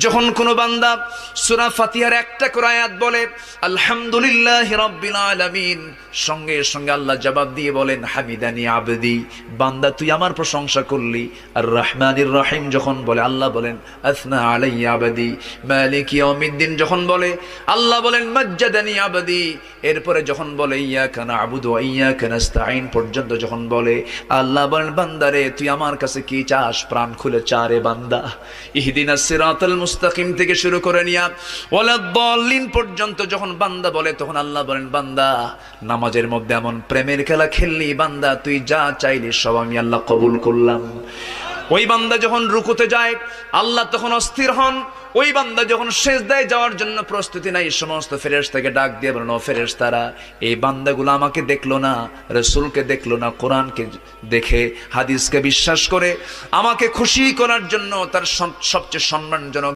যখন কোনো বান্দা সূরা ফাতিহার একটা করে আয়াত বলে আলহামদুলিল্লাহি রাব্বিল আলামিন, সঙ্গে সঙ্গে আল্লাহ জবাব দিয়ে বলেন হামিদানি আবদি, বান্দা তুই আমার প্রশংসা করলি। আর রহমানির রহিম যখন বলে আল্লাহ বলেন আসনা আলাইয়া আবদি। মালিক ইয়াউমিদ্দিন যখন বলে আল্লাহ বলেন মাজ্জাদানি আবদি। এরপরে যখন বলে ইয়াকা না'বুদু ওয়া ইয়াকা নাস্তাঈন পর্যন্ত যখন বলে আল্লাহ বলেন বান্দারে তুই আমার কাছে কি চাস, প্রাণ খুলে চারে বান্দা। ইহদিনাস সিরাতাল মুস্তাকিম থেকে শুরু করে নিয়া ওয়ালাদ-দাল্লিন পর্যন্ত যখন বান্দা বলে তখন আল্লাহ বলেন বান্দা নামাজের মধ্যে এমন প্রেমের খেলা খেললি বান্দা, তুই যা চাইলি সব আমি আল্লাহ কবুল করলাম। ওই বান্দা যখন রুকুতে যায় আল্লাহ তখন অস্থির হন। ওই বান্দা যখন সিজদায় যাওয়ার জন্য প্রস্তুতি নাই, সমস্ত ফেরেশতাকে ডাক দিয়ে বলেন ও ফেরেশতারা, এই বান্দাগুলো আমাকে দেখলো না, রাসূলকে দেখলো না, কোরআনকে দেখে হাদিসকে বিশ্বাস করে আমাকে খুশি করার জন্য তার সবচেয়ে সম্মানজনক